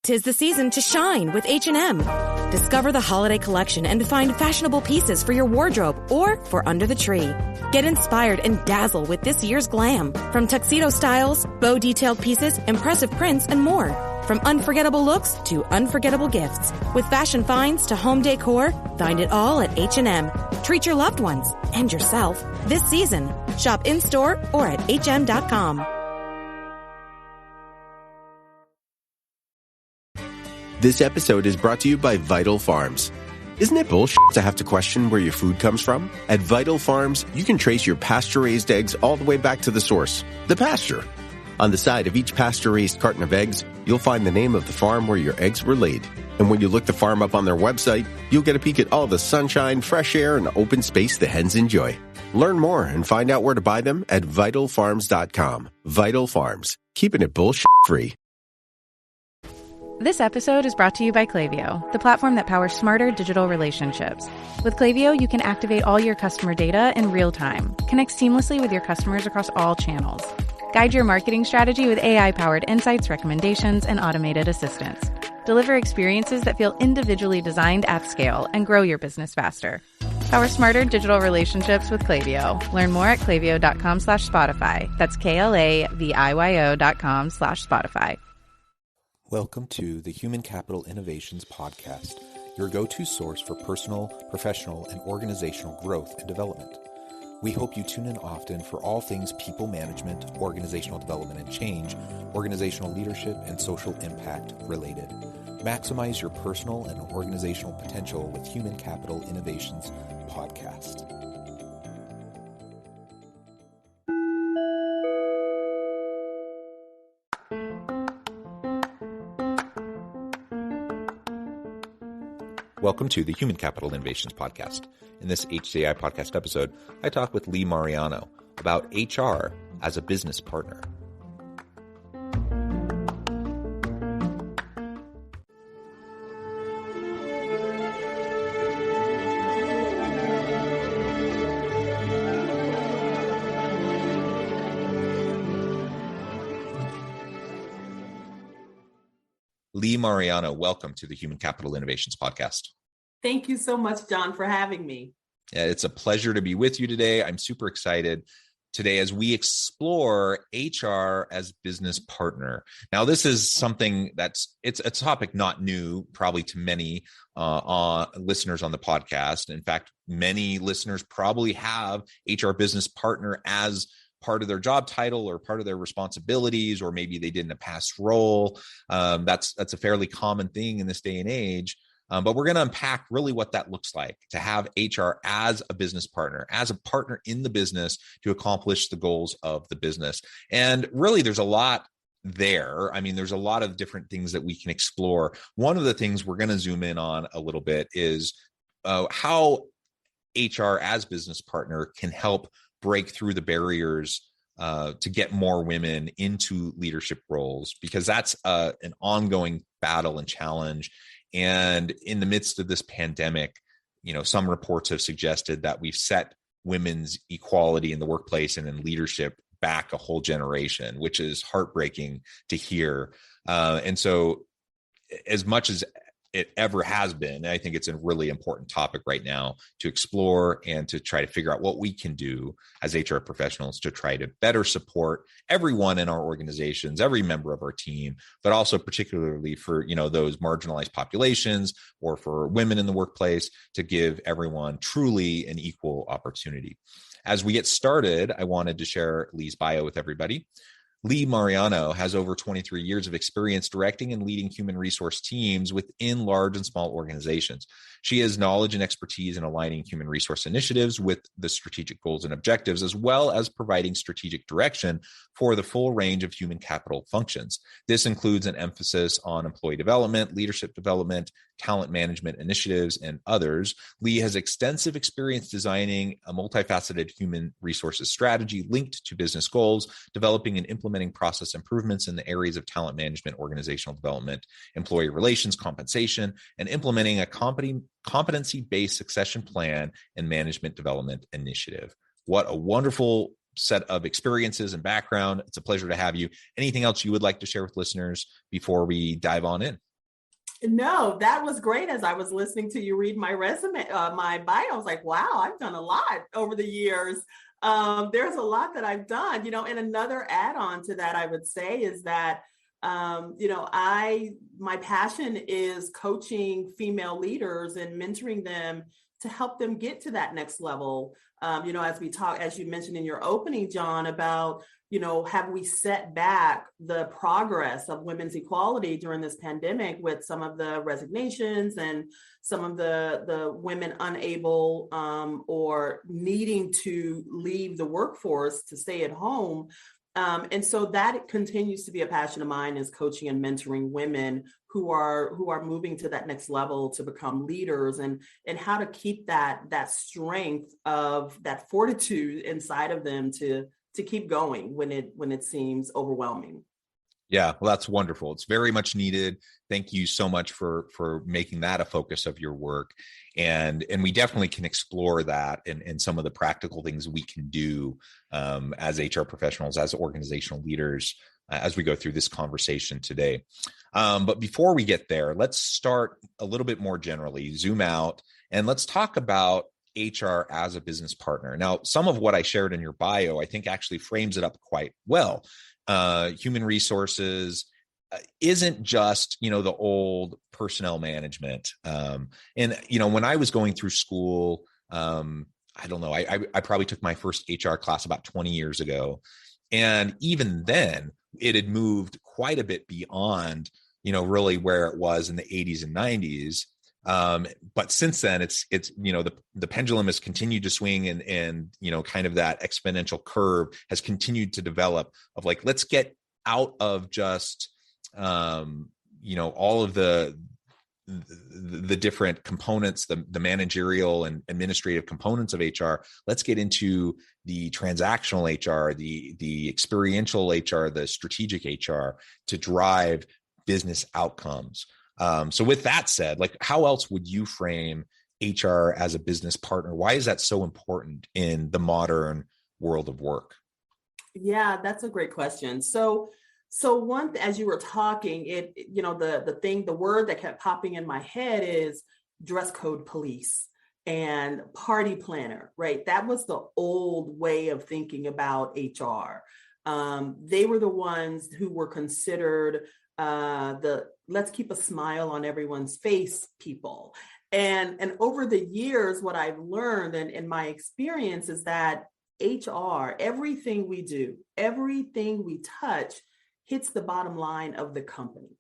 'Tis the season to shine with H&M. Discover the holiday collection and find fashionable pieces for your wardrobe or for under the tree. Get inspired and dazzle with this year's glam. From tuxedo styles, bow detailed pieces, impressive prints, and more. From unforgettable looks to unforgettable gifts. With fashion finds to home decor, find it all at H&M. Treat your loved ones and yourself this season. Shop in-store or at hm.com. This episode is brought to you by Vital Farms. Isn't it bullshit to have to question where your food comes from? At Vital Farms, you can trace your pasture-raised eggs all the way back to the source, the pasture. On the side of each pasture-raised carton of eggs, you'll find the name of the farm where your eggs were laid. And when you look the farm up on their website, you'll get a peek at all the sunshine, fresh air, and open space the hens enjoy. Learn more and find out where to buy them at vitalfarms.com. Vital Farms, keeping it bullshit-free. This episode is brought to you by Klaviyo, the platform that powers smarter digital relationships. With Klaviyo, you can activate all your customer data in real time, connect seamlessly with your customers across all channels, guide your marketing strategy with AI-powered insights, recommendations, and automated assistance, deliver experiences that feel individually designed at scale, and grow your business faster. Power smarter digital relationships with Klaviyo. Learn more at klaviyo.com/Spotify. That's KLAVIYO.com/Spotify. Welcome to the Human Capital Innovations Podcast, your go-to source for personal, professional, and organizational growth and development. We hope you tune in often for all things people management, organizational development and change, organizational leadership, and social impact related. Maximize your personal and organizational potential with Human Capital Innovations Podcast. Welcome to the Human Capital Innovations Podcast. In this HCI podcast episode, I talk with Lee Mariano about HR as a business partner. Lee Mariano, welcome to the Human Capital Innovations Podcast. Thank you so much, John, for having me. Yeah, it's a pleasure to be with you today. I'm super excited today as we explore HR as business partner. Now, this is something it's a topic not new, probably to many listeners on the podcast. In fact, many listeners probably have HR business partner as part of their job title or part of their responsibilities, or maybe they did in a past role. That's a fairly common thing in this day and age. But we're going to unpack really what that looks like to have HR as a business partner, as a partner in the business to accomplish the goals of the business. And really, there's a lot there. I mean, there's a lot of different things that we can explore. One of the things we're going to zoom in on a little bit is how HR as business partner can help break through the barriers to get more women into leadership roles, because that's an ongoing battle and challenge. And in the midst of this pandemic, some reports have suggested that we've set women's equality in the workplace and in leadership back a whole generation, which is heartbreaking to hear. And so as much as it ever has been, I think it's a really important topic right now to explore and to try to figure out what we can do as HR professionals to try to better support everyone in our organizations, every member of our team, but also particularly for, those marginalized populations or for women in the workplace, to give everyone truly an equal opportunity. As we get started, I wanted to share Lee's bio with everybody. Lee Mariano has over 23 years of experience directing and leading human resource teams within large and small organizations. She has knowledge and expertise in aligning human resource initiatives with the strategic goals and objectives, as well as providing strategic direction for the full range of human capital functions. This includes an emphasis on employee development, leadership development, talent management initiatives, and others. Lee has extensive experience designing a multifaceted human resources strategy linked to business goals, developing and implementing process improvements in the areas of talent management, organizational development, employee relations, compensation, and implementing a competency-based succession plan and management development initiative. What a wonderful set of experiences and background. It's a pleasure to have you. Anything else you would like to share with listeners before we dive on in? No, that was great. As I was listening to you read my resume, my bio, I was like, wow, I've done a lot over the years. There's a lot that I've done, and another add-on to that, I would say, is that, my passion is coaching female leaders and mentoring them to help them get to that next level. As you mentioned in your opening, John, about, have we set back the progress of women's equality during this pandemic with some of the resignations and some of the women unable or needing to leave the workforce to stay at home. And so that continues to be a passion of mine, is coaching and mentoring women who are moving to that next level to become leaders, and how to keep that strength of that fortitude inside of them to keep going when it seems overwhelming. Yeah, well, that's wonderful. It's very much needed. Thank you so much for making that a focus of your work. And we definitely can explore that and some of the practical things we can do as HR professionals, as organizational leaders, as we go through this conversation today. But before we get there, let's start a little bit more generally, zoom out, and let's talk about HR as a business partner. Now, some of what I shared in your bio, I think actually frames it up quite well. Human resources isn't just, the old personnel management. And, when I was going through school, I don't know, I probably took my first HR class about 20 years ago. And even then it had moved quite a bit beyond, really where it was in the 80s and 90s. But since then it's, the pendulum has continued to swing and, kind of that exponential curve has continued to develop of like, let's get out of just, all of the different components, the managerial and administrative components of HR. Let's get into the transactional HR, the experiential HR, the strategic HR to drive business outcomes. So with that said, like, how else would you frame HR as a business partner? Why is that so important in the modern world of work? Yeah, that's a great question. So as you were talking, the word that kept popping in my head is dress code police and party planner, right? That was the old way of thinking about HR. They were the ones who were considered let's keep a smile on everyone's face people. And over the years, what I've learned and in my experience is that HR, everything we do, everything we touch hits the bottom line of the company,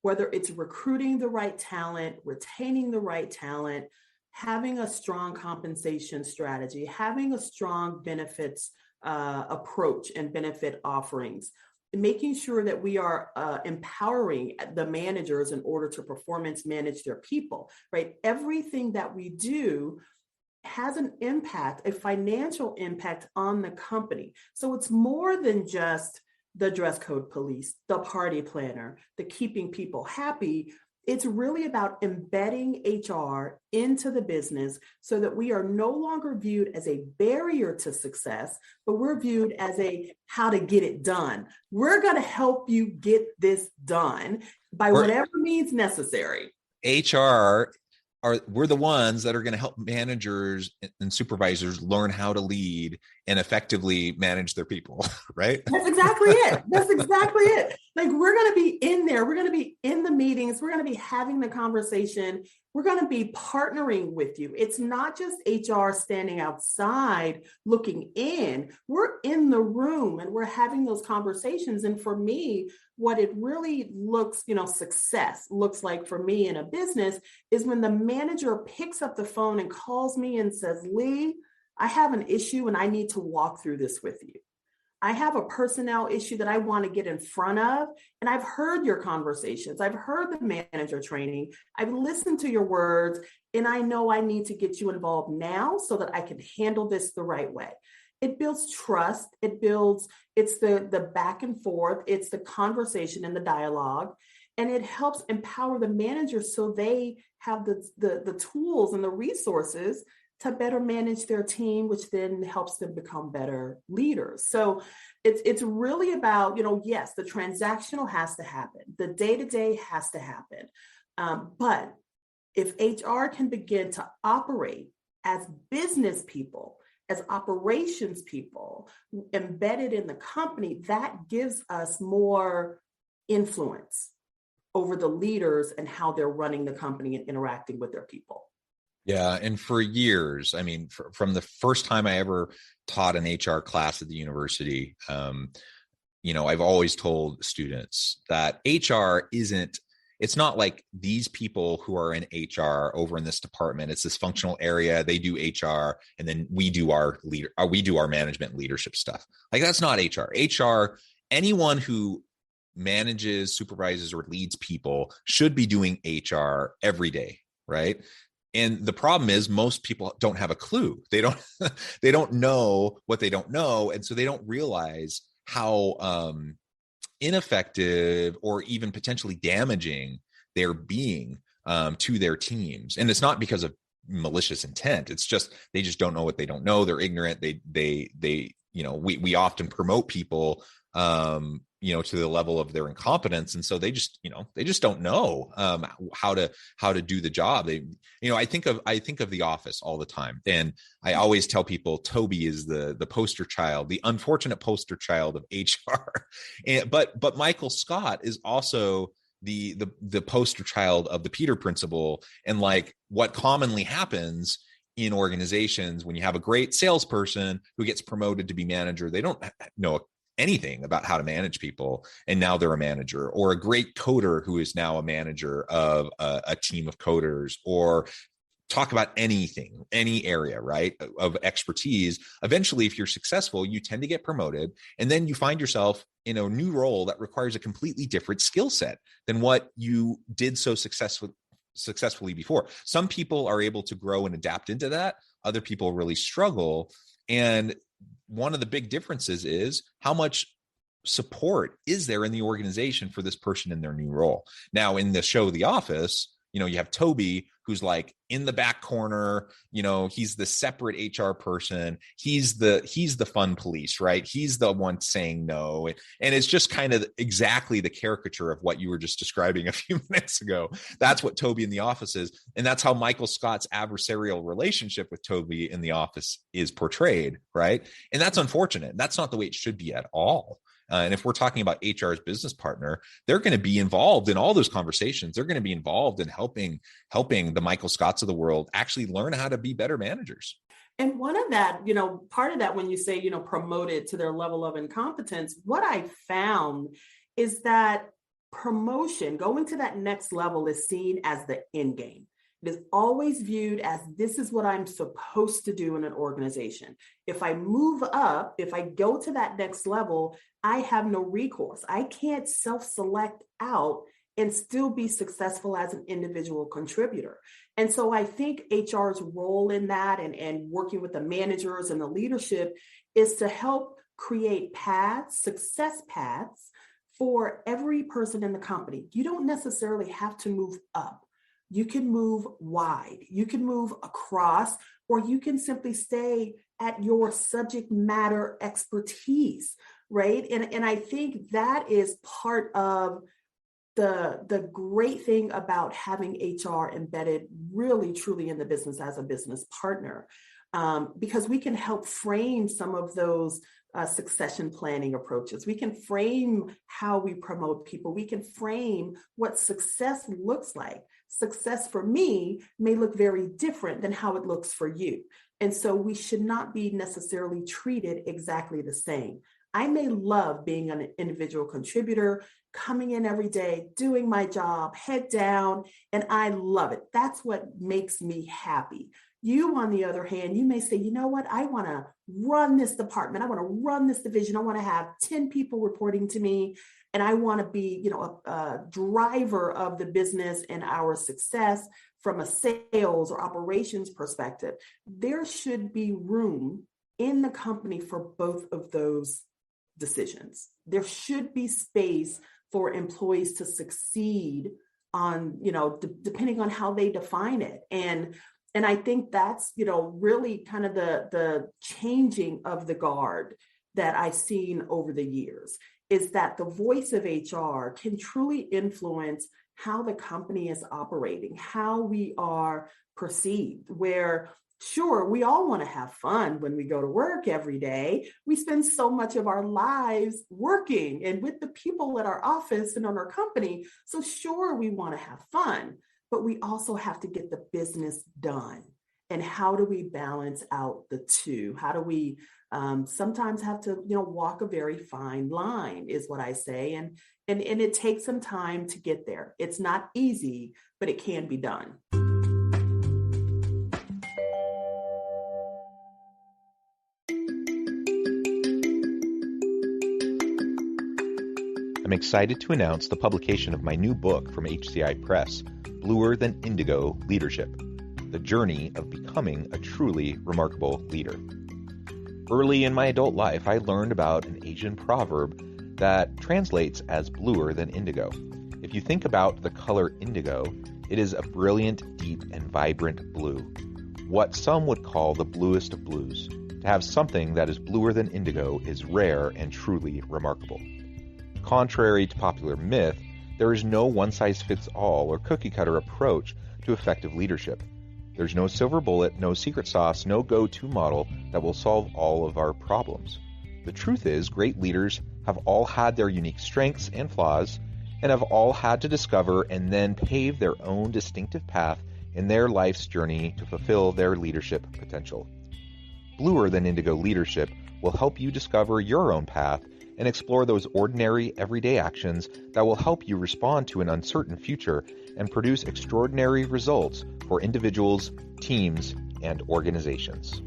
whether it's recruiting the right talent, retaining the right talent, having a strong compensation strategy, having a strong benefits approach and benefit offerings, making sure that we are empowering the managers in order to performance manage their people, right? Everything that we do has an impact, a financial impact on the company. So it's more than just the dress code police, the party planner, the keeping people happy. It's really about embedding HR into the business so that we are no longer viewed as a barrier to success, but we're viewed as a how to get it done. We're going to help you get this done by whatever means necessary. We're the ones that are going to help managers and supervisors learn how to lead and effectively manage their people, right? That's exactly it. That's exactly it. Like, we're going to be in there. We're going to be in the meetings. We're going to be having the conversation. We're going to be partnering with you. It's not just HR standing outside looking in. We're in the room and we're having those conversations. And for me, what it really looks, success looks like for me in a business is when the manager picks up the phone and calls me and says, Lee, I have an issue and I need to walk through this with you. I have a personnel issue that I want to get in front of. And I've heard your conversations. I've heard the manager training. I've listened to your words. And I know I need to get you involved now so that I can handle this the right way. It builds trust. It's the back and forth. It's the conversation and the dialogue. And it helps empower the managers so they have the tools and the resources to better manage their team, which then helps them become better leaders. So it's really about, yes, the transactional has to happen. The day-to-day has to happen. But if HR can begin to operate as business people, as operations people embedded in the company, that gives us more influence over the leaders and how they're running the company and interacting with their people. Yeah. And for years, I mean, from the first time I ever taught an HR class at the university, I've always told students that HR it's not like these people who are in HR over in this department. It's this functional area. They do HR, and then we do our management leadership stuff. Like, that's not HR. HR, anyone who manages, supervises, or leads people should be doing HR every day, right? And the problem is most people don't have a clue. They don't know what they don't know. And so they don't realize how ineffective or even potentially damaging they're being to their teams. And it's not because of malicious intent. It's just, they just don't know what they don't know. They're ignorant. We often promote people, to the level of their incompetence. And so they just don't know how to do the job. I think of The Office all the time. And I always tell people Toby is the poster child, the unfortunate poster child of HR. But Michael Scott is also the poster child of the Peter Principle. And like, what commonly happens in organizations when you have a great salesperson who gets promoted to be manager, they don't know anything about how to manage people, and now they're a manager, or a great coder who is now a manager of a team of coders, or talk about anything, any area, right, of expertise. Eventually, if you're successful, you tend to get promoted, and then you find yourself in a new role that requires a completely different skill set than what you did so successfully before. Some people are able to grow and adapt into that. Other people really struggle. And one of the big differences is how much support is there in the organization for this person in their new role. Now, in the show The Office, you have Toby, who's like in the back corner, he's the separate HR person. He's the fun police, right? He's the one saying no. And it's just kind of exactly the caricature of what you were just describing a few minutes ago. That's what Toby in The Office is. And that's how Michael Scott's adversarial relationship with Toby in The Office is portrayed, right? And that's unfortunate. That's not the way it should be at all. And if we're talking about HR's business partner, they're going to be involved in all those conversations. They're going to be involved in helping the Michael Scotts of the world actually learn how to be better managers. And one of that, part of that, when you say, promoted to their level of incompetence, what I found is that promotion, going to that next level, is seen as the end game. It is always viewed as, this is what I'm supposed to do in an organization. If I move up, if I go to that next level, I have no recourse. I can't self-select out and still be successful as an individual contributor. And so I think HR's role in that, and working with the managers and the leadership, is to help create success paths for every person in the company. You don't necessarily have to move up. You can move wide, you can move across, or you can simply stay at your subject matter expertise, right? And I think that is part of the great thing about having HR embedded really, truly in the business as a business partner, because we can help frame some of those succession planning approaches. We can frame how we promote people. We can frame what success looks like. Success for me may look very different than how it looks for you. And so we should not be necessarily treated exactly the same. I may love being an individual contributor, coming in every day, doing my job, head down, and I love it. That's what makes me happy. You, on the other hand, you may say, you know what, I want to run this department. I want to run this division. I want to have 10 people reporting to me. And I want to be, a driver of the business and our success from a sales or operations perspective. There should be room in the company for both of those decisions. There should be space for employees to succeed on, depending on how they define it. And I think that's, really kind of the changing of the guard that I've seen over the years, is that the voice of HR can truly influence how the company is operating, how we are perceived, where sure, we all want to have fun when we go to work every day. We spend so much of our lives working and with the people at our office and on our company. So sure, we want to have fun, but we also have to get the business done. And how do we balance out the two? How do we sometimes have to, walk a very fine line is what I say. And it takes some time to get there. It's not easy, but it can be done. I'm excited to announce the publication of my new book from HCI Press, Bluer Than Indigo Leadership: The Journey of Becoming a Truly Remarkable Leader. Early in my adult life, I learned about an Asian proverb that translates as bluer than indigo. If you think about the color indigo, it is a brilliant, deep, and vibrant blue, what some would call the bluest of blues. To have something that is bluer than indigo is rare and truly remarkable. Contrary to popular myth, there is no one-size-fits-all or cookie-cutter approach to effective leadership. There's no silver bullet, no secret sauce, no go-to model that will solve all of our problems. The truth is, great leaders have all had their unique strengths and flaws, and have all had to discover and then pave their own distinctive path in their life's journey to fulfill their leadership potential. Bluer Than Indigo Leadership will help you discover your own path and explore those ordinary, everyday actions that will help you respond to an uncertain future and produce extraordinary results for individuals, teams, and organizations.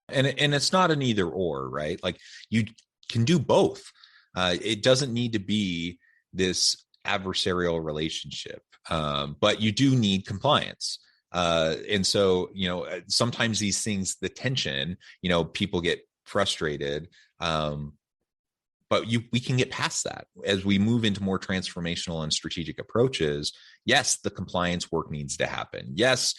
And it's not an either or, right? Like, you can do both. It doesn't need to be this adversarial relationship, but you do need compliance. And so, sometimes these things, the tension, people get frustrated, but we can get past that as we move into more transformational and strategic approaches. Yes, the compliance work needs to happen. Yes,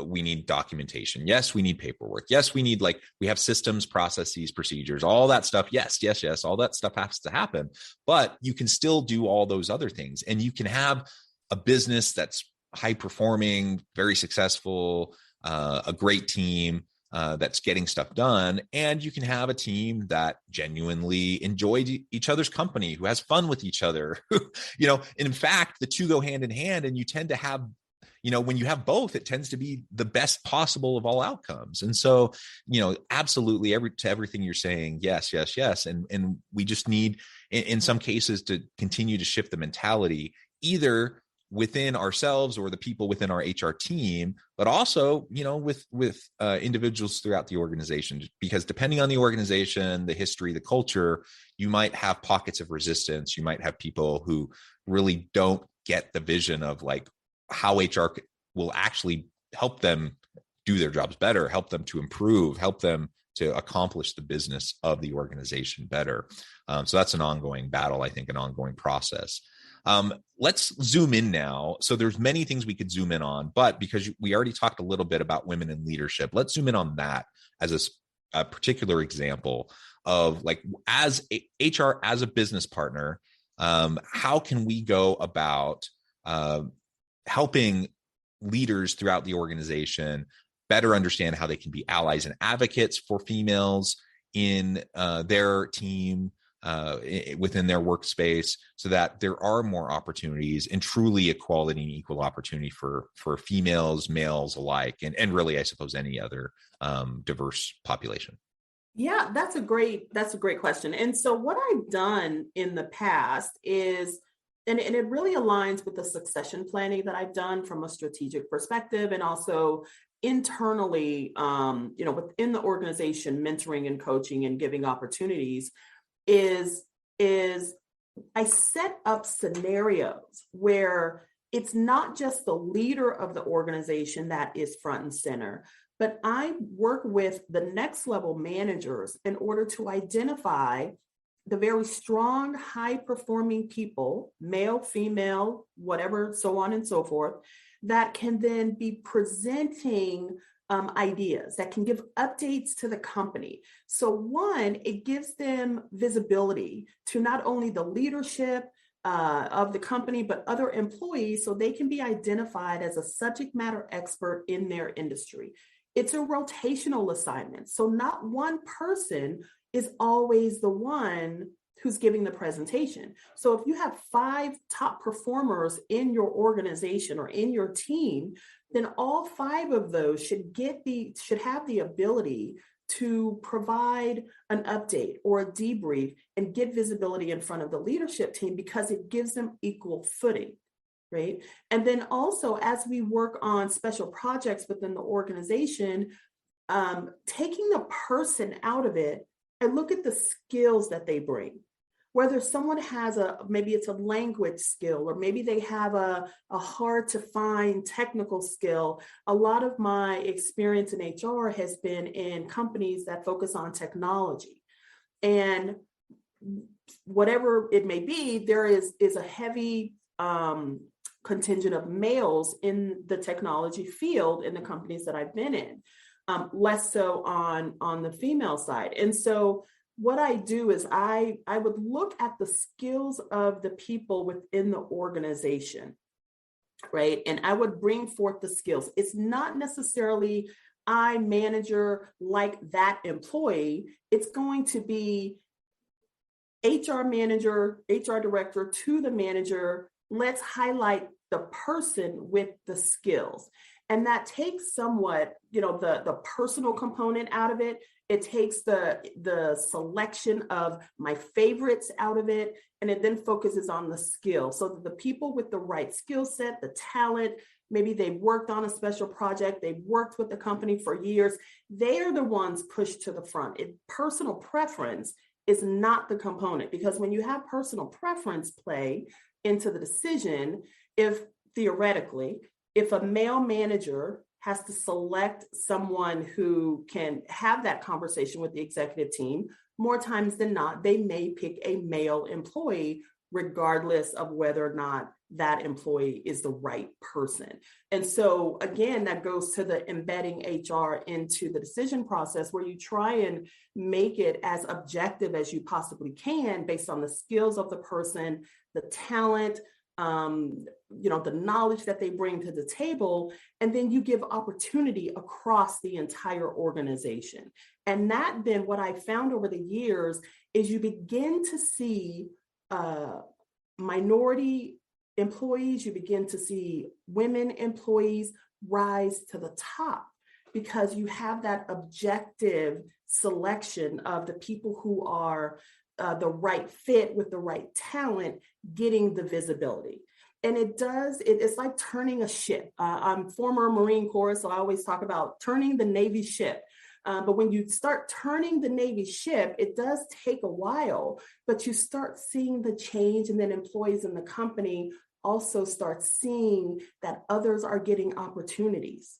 we need documentation. Yes, we need paperwork. Yes, we have systems, processes, procedures, all that stuff. Yes. All that stuff has to happen, but you can still do all those other things, and you can have a business that's high performing, very successful, a great team that's getting stuff done. And you can have a team that genuinely enjoys each other's company, who has fun with each other. In fact, the two go hand in hand, and you tend to have, when you have both, it tends to be the best possible of all outcomes. And so, absolutely to everything you're saying, yes. And we just need, in some cases, to continue to shift the mentality, either within ourselves or the people within our HR team, but also, with individuals throughout the organization, because depending on the organization, the history, the culture, you might have pockets of resistance. You might have people who really don't get the vision of how HR will actually help them do their jobs better, help them to improve, help them to accomplish the business of the organization better. So that's an ongoing battle, I think, an ongoing process. Let's zoom in now. So there's many things we could zoom in on, but because we already talked a little bit about women in leadership, let's zoom in on that as a particular example of as HR, as a business partner, how can we go about helping leaders throughout the organization better understand how they can be allies and advocates for females in their team, within their workspace, so that there are more opportunities and truly equality and equal opportunity for females, males alike, and really, I suppose, any other diverse population. Yeah, that's a great question. And so what I've done in the past is, and it really aligns with the succession planning that I've done from a strategic perspective, and also internally, within the organization, mentoring and coaching and giving opportunities, is I set up scenarios where it's not just the leader of the organization that is front and center, but I work with the next level managers in order to identify the very strong, high-performing people, male, female, whatever, so on and so forth, that can then be presenting ideas, that can give updates to the company. So one, it gives them visibility to not only the leadership of the company, but other employees, so they can be identified as a subject matter expert in their industry. It's a rotational assignment. So not one person is always the one who's giving the presentation. So if you have 5 top performers in your organization or in your team, then all 5 of those should have the ability to provide an update or a debrief and get visibility in front of the leadership team, because it gives them equal footing, right? And then also, as we work on special projects within the organization, taking the person out of it and look at the skills that they bring. Whether someone has maybe it's a language skill, or maybe they have a hard to find technical skill. A lot of my experience in HR has been in companies that focus on technology. And whatever it may be, there is a heavy contingent of males in the technology field in the companies that I've been in, less so on the female side. And so what I do is I would look at the skills of the people within the organization, right? And I would bring forth the skills. It's not necessarily I manager like that employee. It's going to be HR manager, HR director to the manager. Let's highlight the person with the skills. And that takes somewhat, the personal component out of it. It takes the selection of my favorites out of it, and it then focuses on the skill. So that the people with the right skill set, the talent, maybe they've worked on a special project, they've worked with the company for years, they are the ones pushed to the front. Personal preference is not the component, because when you have personal preference play into the decision, if a male manager has to select someone who can have that conversation with the executive team, more times than not, they may pick a male employee, regardless of whether or not that employee is the right person. And so again, that goes to the embedding HR into the decision process, where you try and make it as objective as you possibly can based on the skills of the person, the talent, the knowledge that they bring to the table, and then you give opportunity across the entire organization. And that then, what I found over the years is you begin to see minority employees, you begin to see women employees rise to the top, because you have that objective selection of the people who are the right fit with the right talent, getting the visibility. And it's like turning a ship. I'm former Marine Corps, so I always talk about turning the Navy ship. But when you start turning the Navy ship, it does take a while, but you start seeing the change, and then employees in the company also start seeing that others are getting opportunities,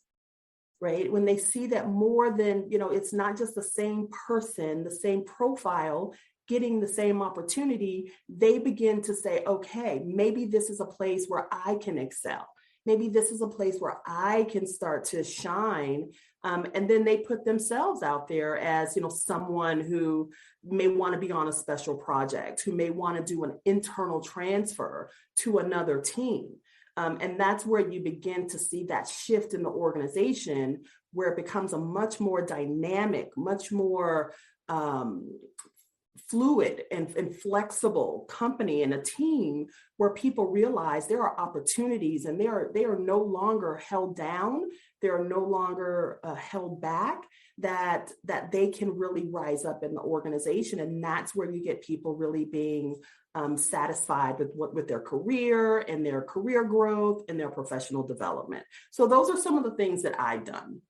right? When they see that more than, it's not just the same person, the same profile, getting the same opportunity, they begin to say, okay, maybe this is a place where I can excel. Maybe this is a place where I can start to shine. And then they put themselves out there as, someone who may want to be on a special project, who may want to do an internal transfer to another team. And that's where you begin to see that shift in the organization, where it becomes a much more dynamic, much more fluid and flexible company and a team, where people realize there are opportunities, and they are no longer held down. They are no longer held back, that they can really rise up in the organization. And that's where you get people really being satisfied with their career and their career growth and their professional development. So those are some of the things that I've done.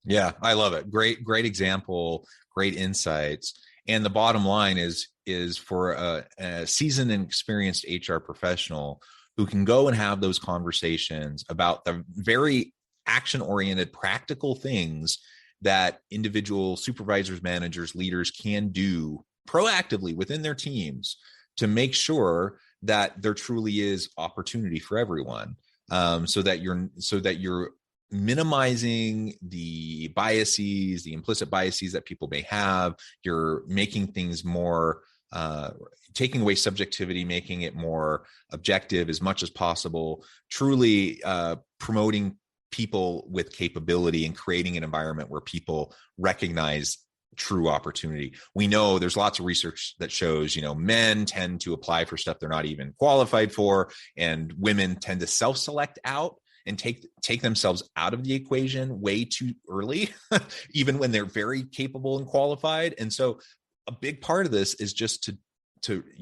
Yeah, I love it. Great example, great insights. And the bottom line is for a seasoned and experienced HR professional who can go and have those conversations about the very action-oriented, practical things that individual supervisors, managers, leaders can do proactively within their teams to make sure that there truly is opportunity for everyone, so that you're minimizing the biases, the implicit biases that people may have. You're making things more, taking away subjectivity, making it more objective as much as possible, truly promoting people with capability and creating an environment where people recognize true opportunity. We know there's lots of research that shows, men tend to apply for stuff they're not even qualified for, and women tend to self-select out and take themselves out of the equation way too early, even when they're very capable and qualified. And so a big part of this is just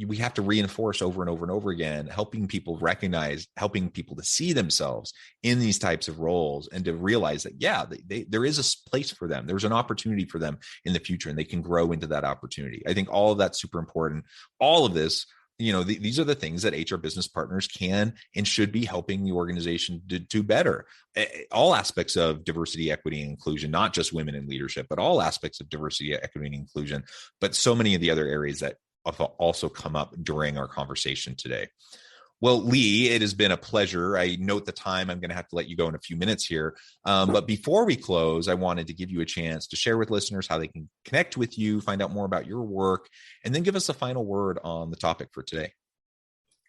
we have to reinforce over and over and over again, helping people recognize, helping people to see themselves in these types of roles and to realize that, there is a place for them. There's an opportunity for them in the future, and they can grow into that opportunity. I think all of that's super important. All of this, these are the things that HR business partners can and should be helping the organization to do better. All aspects of diversity, equity, and inclusion, not just women in leadership, but all aspects of diversity, equity, and inclusion, but so many of the other areas that have also come up during our conversation today. Well, Lee, it has been a pleasure. I note the time. I'm going to have to let you go in a few minutes here. But before we close, I wanted to give you a chance to share with listeners how they can connect with you, find out more about your work, and then give us a final word on the topic for today.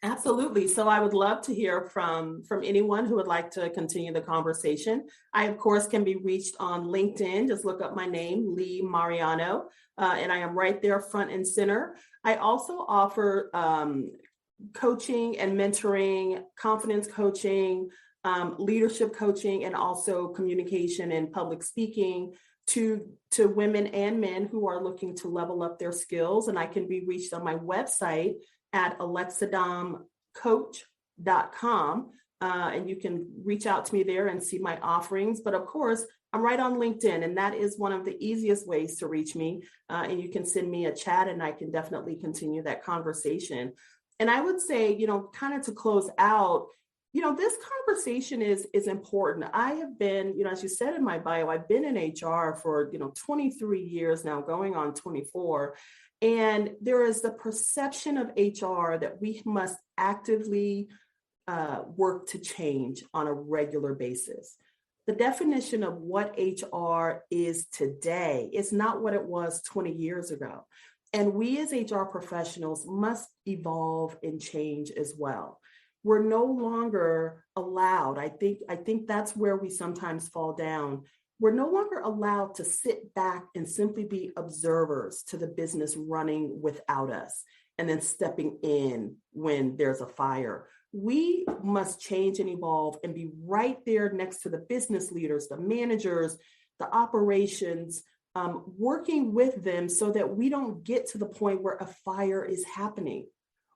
Absolutely. So I would love to hear from anyone who would like to continue the conversation. I, of course, can be reached on LinkedIn. Just look up my name, Lee Mariano, and I am right there front and center. I also offer coaching and mentoring, confidence coaching, leadership coaching, and also communication and public speaking to women and men who are looking to level up their skills. And I can be reached on my website at alexadomcoach.com. And you can reach out to me there and see my offerings. But of course, I'm right on LinkedIn, and that is one of the easiest ways to reach me. And you can send me a chat, and I can definitely continue that conversation. And I would say, kind of to close out, this conversation is important. I have been, as you said in my bio, I've been in HR for, 23 years now, going on 24. And there is the perception of HR that we must actively work to change on a regular basis. The definition of what HR is today is not what it was 20 years ago. And we as HR professionals must evolve and change as well. We're no longer allowed. I think that's where we sometimes fall down. We're no longer allowed to sit back and simply be observers to the business running without us and then stepping in when there's a fire. We must change and evolve and be right there next to the business leaders, the managers, the operations, working with them so that we don't get to the point where a fire is happening.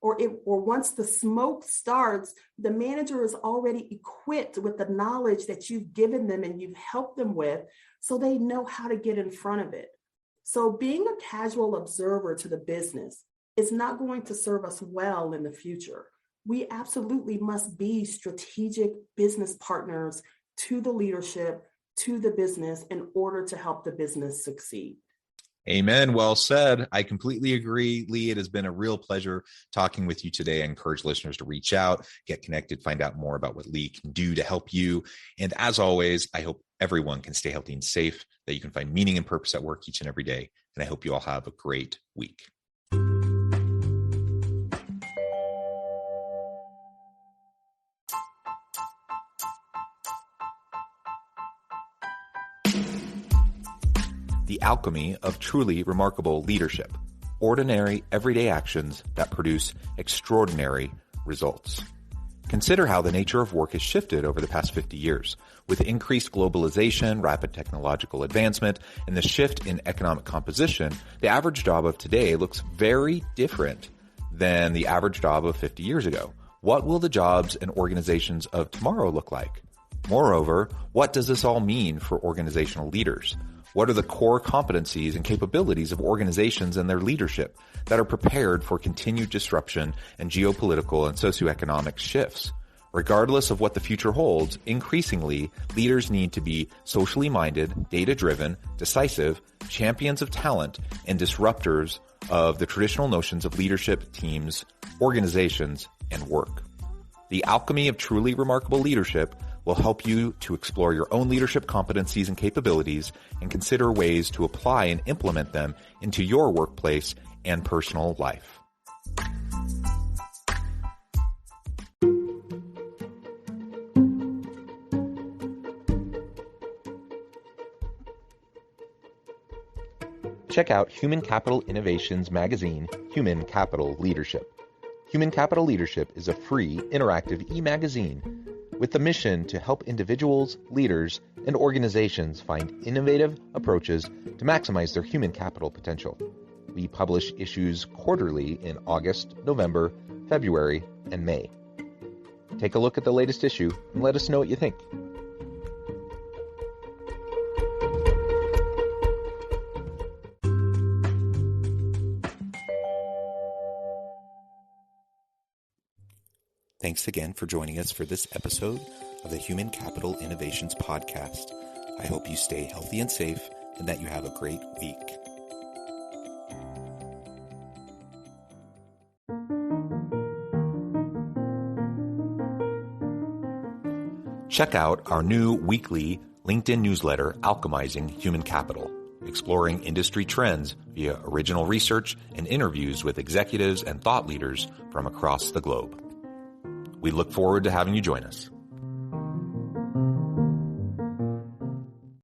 Or once the smoke starts, the manager is already equipped with the knowledge that you've given them and you've helped them with, so they know how to get in front of it. So being a casual observer to the business is not going to serve us well in the future. We absolutely must be strategic business partners to the leadership, to the business, in order to help the business succeed. Amen. Well said. I completely agree. Lee, it has been a real pleasure talking with you today. I encourage listeners to reach out, get connected, find out more about what Lee can do to help you. And as always, I hope everyone can stay healthy and safe, that you can find meaning and purpose at work each and every day. And I hope you all have a great week. The alchemy of truly remarkable leadership. Ordinary, everyday actions that produce extraordinary results. Consider how the nature of work has shifted over the past 50 years. With increased globalization, rapid technological advancement, and the shift in economic composition, the average job of today looks very different than the average job of 50 years ago. What will the jobs and organizations of tomorrow look like? Moreover, what does this all mean for organizational leaders? What are the core competencies and capabilities of organizations and their leadership that are prepared for continued disruption and geopolitical and socioeconomic shifts? Regardless of what the future holds, increasingly, leaders need to be socially minded, data-driven, decisive, champions of talent, and disruptors of the traditional notions of leadership, teams, organizations, and work. The alchemy of truly remarkable leadership will help you to explore your own leadership competencies and capabilities and consider ways to apply and implement them into your workplace and personal life. Check out Human Capital Innovations magazine, Human Capital Leadership. Human Capital Leadership is a free, interactive e-magazine with the mission to help individuals, leaders, and organizations find innovative approaches to maximize their human capital potential. We publish issues quarterly in August, November, February, and May. Take a look at the latest issue and let us know what you think. Thanks again for joining us for this episode of the Human Capital Innovations Podcast. I hope you stay healthy and safe and that you have a great week. Check out our new weekly LinkedIn newsletter, Alchemizing Human Capital, exploring industry trends via original research and interviews with executives and thought leaders from across the globe. We look forward to having you join us.